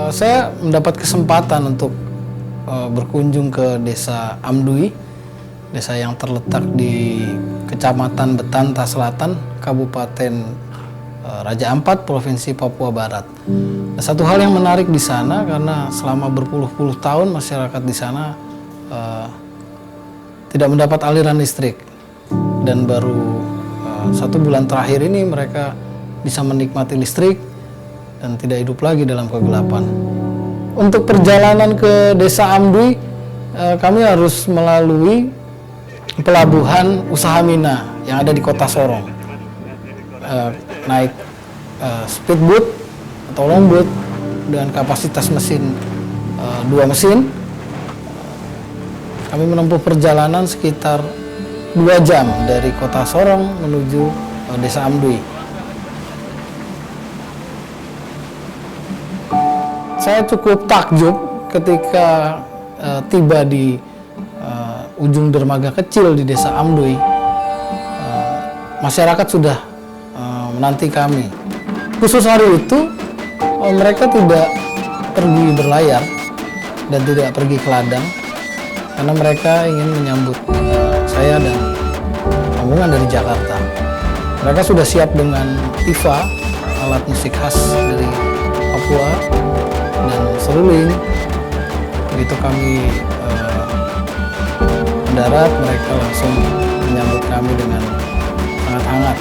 Saya mendapat kesempatan untuk berkunjung ke Desa Amdui, desa yang terletak di Kecamatan Betanta Selatan, Kabupaten Raja Ampat, Provinsi Papua Barat. Nah, satu hal yang menarik di sana karena selama berpuluh-puluh tahun masyarakat di sana tidak mendapat aliran listrik, dan baru 1 bulan terakhir ini mereka bisa menikmati listrik dan tidak hidup lagi dalam kegelapan. Untuk perjalanan ke Desa Amdui, kami harus melalui pelabuhan usaha Mina yang ada di Kota Sorong. Naik speedboat atau longboat dengan kapasitas mesin 2 mesin. Kami menempuh perjalanan sekitar 2 jam dari Kota Sorong menuju Desa Amdui. Saya cukup takjub ketika tiba di ujung dermaga kecil di Desa Amdui. Masyarakat sudah menanti kami. Khusus hari itu mereka tidak pergi berlayar dan tidak pergi ke ladang karena mereka ingin menyambut saya dan rombongan dari Jakarta. Mereka sudah siap dengan tifa, alat musik khas dari Papua, dan seruling. Begitu kami mendarat, mereka langsung menyambut kami dengan sangat hangat.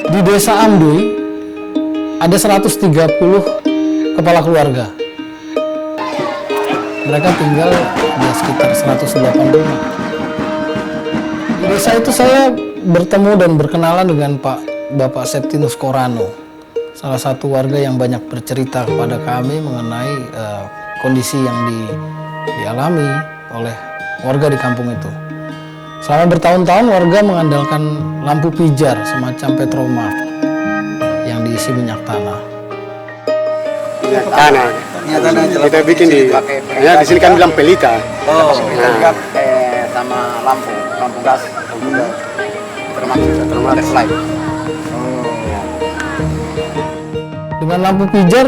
Di Desa Amdui ada 130 kepala keluarga. Mereka tinggal di sekitar 108 rumah. Di desa itu saya bertemu dan berkenalan dengan Bapak Septinus Korano, salah satu warga yang banyak bercerita kepada kami mengenai kondisi yang dialami oleh warga di kampung itu. Selama bertahun-tahun warga mengandalkan lampu pijar semacam petromaf yang diisi minyak tanah. Minyak tanah. Kita bikin di sini kan bilang pelita. Oh, pelita sama lampu gas, termasuk light. Dengan lampu pijar,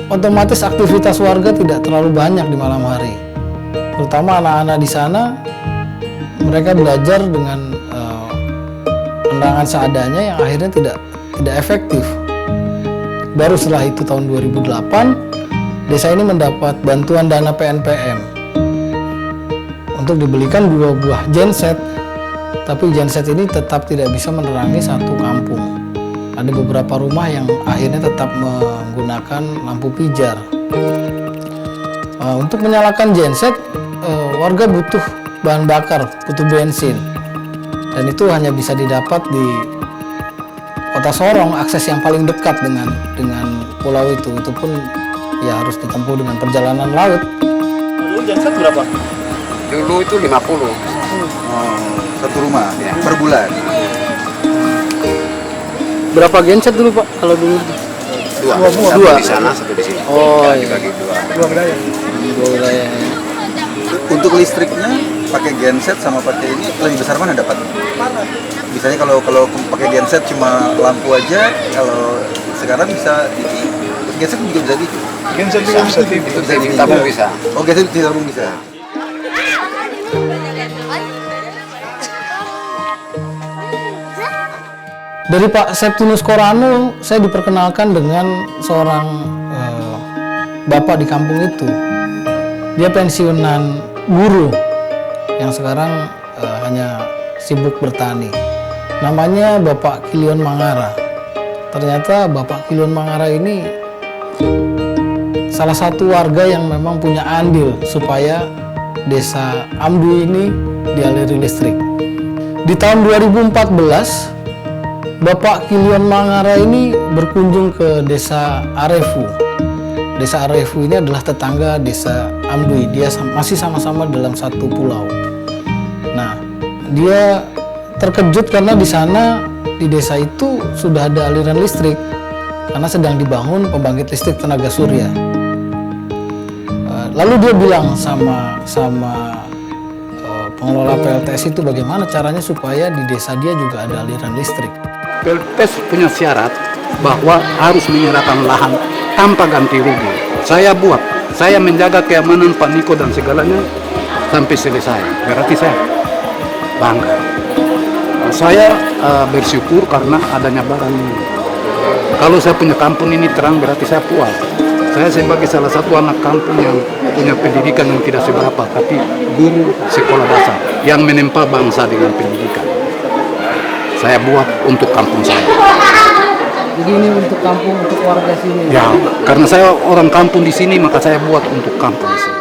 otomatis aktivitas warga tidak terlalu banyak di malam hari. Terutama anak-anak di sana, mereka belajar dengan pandangan seadanya yang akhirnya tidak efektif. Baru setelah itu tahun 2008, desa ini mendapat bantuan dana PNPM untuk dibelikan 2 buah genset, tapi genset ini tetap tidak bisa menerangi satu kampung. Ada beberapa rumah yang akhirnya tetap menggunakan lampu pijar. Untuk menyalakan genset, warga butuh bahan bakar, butuh bensin, dan itu hanya bisa didapat di Kota Sorong, akses yang paling dekat dengan pulau itu pun ya harus ditempuh dengan perjalanan laut. Dulu genset berapa? Dulu itu 50. Satu rumah ya, per bulan. Berapa genset dulu Pak? Kalau dulu? Dua. Di sana, satu di sini. Oh iya. Dibagi 2. Dua wilayah. Untuk listriknya pakai genset sama pakai ini lebih besar mana dapat? Misalnya kalau pakai genset cuma lampu aja, kalau sekarang bisa ini genset juga bisa gitu. Genset juga bisa Itu bisa ditabung bisa. Oh, genset ditabung bisa. Dari Pak Septinus Korano, saya diperkenalkan dengan seorang bapak di kampung itu. Dia pensiunan guru yang sekarang hanya sibuk bertani. Namanya Bapak Kilion Mangara. Ternyata Bapak Kilion Mangara ini salah satu warga yang memang punya andil supaya desa Amdui ini dialiri listrik. Di tahun 2014, Bapak Kilion Mangara ini berkunjung ke desa Arefu. Desa Arefu ini adalah tetangga desa Amdui. Dia masih sama-sama dalam satu pulau. Nah, dia terkejut karena di sana, di desa itu sudah ada aliran listrik karena sedang dibangun pembangkit listrik tenaga surya. Lalu dia bilang sama pengelola PLTS itu bagaimana caranya supaya di desa dia juga ada aliran listrik. PLTS punya syarat bahwa harus menyerahkan lahan tanpa ganti rugi. Saya menjaga keamanan Pak Niko dan segalanya sampai selesai. Berarti saya bangga. Saya bersyukur karena adanya barang ini. Kalau saya punya kampung ini terang, berarti saya puas. Saya sebagai salah satu anak kampung yang punya pendidikan yang tidak seberapa, tapi guru sekolah dasar yang menempa bangsa dengan pendidikan. Saya buat untuk kampung saya. Jadi ini untuk kampung, untuk warga sini. Ya, karena saya orang kampung di sini, maka saya buat untuk kampung di sini.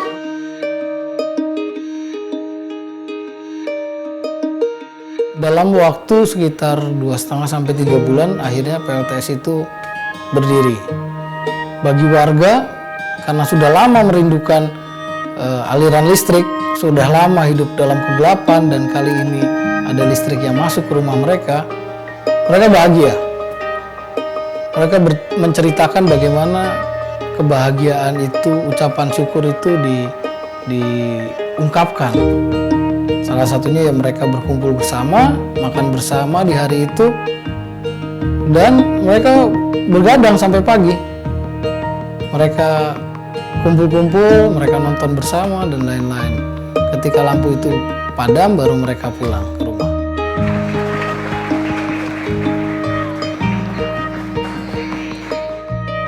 Dalam waktu sekitar 2,5 sampai 3 bulan, akhirnya PLTS itu berdiri. Bagi warga, karena sudah lama merindukan aliran listrik, sudah lama hidup dalam kegelapan, dan kali ini ada listrik yang masuk ke rumah mereka bahagia. Mereka menceritakan bagaimana kebahagiaan itu, ucapan syukur itu diungkapkan. Salah satunya ya mereka berkumpul bersama, makan bersama di hari itu, dan mereka bergadang sampai pagi. Mereka kumpul-kumpul, mereka nonton bersama, dan lain-lain. Ketika lampu itu padam, baru mereka pulang ke rumah.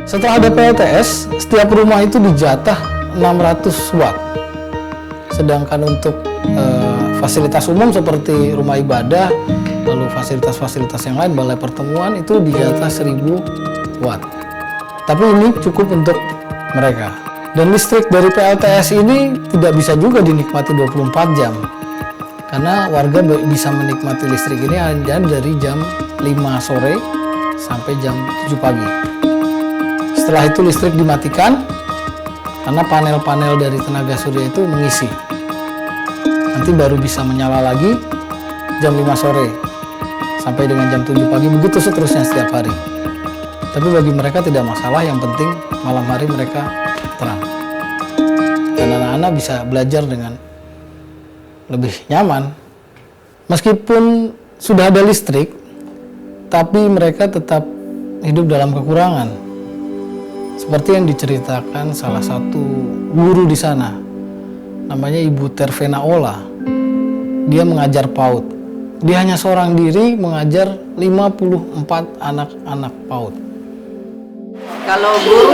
Setelah ada PLTS, setiap rumah itu dijatah 600 watt. Sedangkan untuk fasilitas umum seperti rumah ibadah, lalu fasilitas-fasilitas yang lain, balai pertemuan, itu dijatah 1000 watt. Tapi ini cukup untuk mereka. Dan listrik dari PLTS ini tidak bisa juga dinikmati 24 jam. Karena warga bisa menikmati listrik ini hanya dari jam 5 sore sampai jam 7 pagi. Setelah itu listrik dimatikan karena panel-panel dari tenaga surya itu mengisi. Nanti baru bisa menyala lagi jam 5 sore sampai dengan jam 7 pagi, begitu seterusnya setiap hari. Tapi bagi mereka tidak masalah, yang penting malam hari mereka terang. Dan anak-anak bisa belajar dengan lebih nyaman. Meskipun sudah ada listrik, tapi mereka tetap hidup dalam kekurangan. Seperti yang diceritakan salah satu guru di sana, namanya Ibu Tervena Ola. Dia mengajar PAUD. Dia hanya seorang diri mengajar 54 anak-anak PAUD. Kalau guru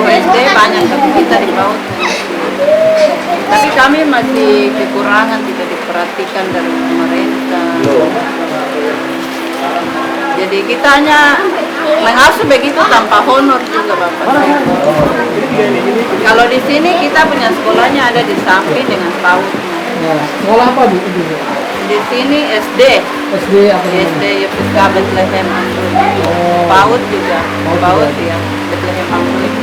SD banyak, tapi kita di PAUD. Tapi kami masih kekurangan, tidak diperhatikan dari pemerintah. Jadi kita hanya mengasuh begitu tanpa honor juga Bapak. Kalau di sini kita punya sekolahnya ada di samping dengan PAUD. Sekolah apa Bu? Di sini SD. SD apa? SD YPK Bethlehem Amrut. PAUD juga. PAUD ya, Bethlehem Amrut.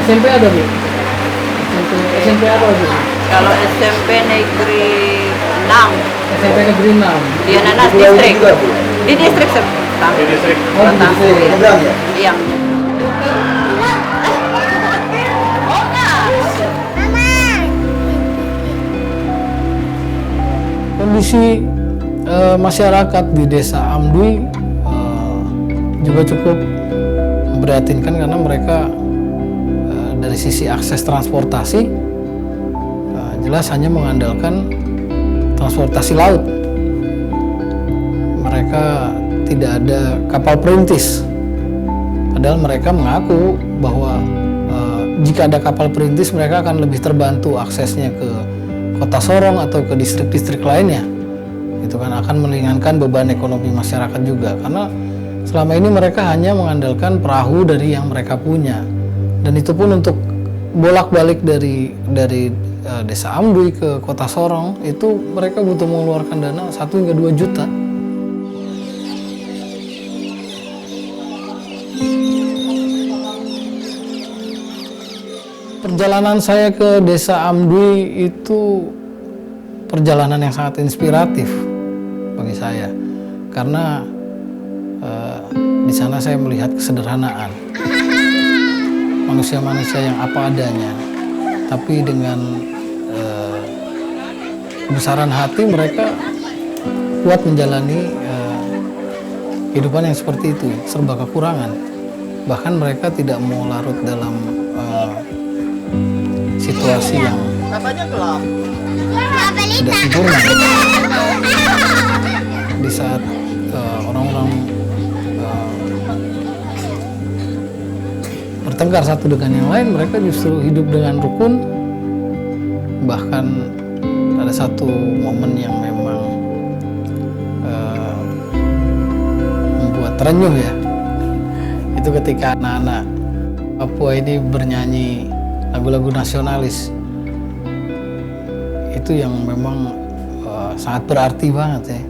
SMP ada Bu? SMP apa Bu? Kalau SMP Negeri 6 SMP Negeri 6. di Ananas Distrik. Di distrik Di distrik. Iya. Kondisi masyarakat di desa Amdui juga cukup memprihatinkan karena mereka dari sisi akses transportasi jelas hanya mengandalkan transportasi laut. Mereka tidak ada kapal perintis. Padahal mereka mengaku bahwa jika ada kapal perintis mereka akan lebih terbantu aksesnya ke Kota Sorong atau ke distrik-distrik lainnya. Itu kan akan meringankan beban ekonomi masyarakat juga, karena selama ini mereka hanya mengandalkan perahu dari yang mereka punya, dan itu pun untuk bolak-balik dari Desa Amdui ke Kota Sorong itu mereka butuh mengeluarkan dana 1 hingga 2 juta. Perjalanan saya ke Desa Amdui itu perjalanan yang sangat inspiratif bagi saya, karena di sana saya melihat kesederhanaan manusia-manusia yang apa adanya, tapi dengan kebesaran hati mereka kuat menjalani kehidupan yang seperti itu, serba kekurangan. Bahkan mereka tidak mau larut dalam situasi yang tidak sempurna. Di saat orang-orang bertengkar satu dengan yang lain, mereka justru hidup dengan rukun. Bahkan ada satu momen yang memang membuat terenyuh ya, itu ketika anak-anak Papua ini bernyanyi lagu-lagu nasionalis. Itu yang memang sangat berarti banget ya.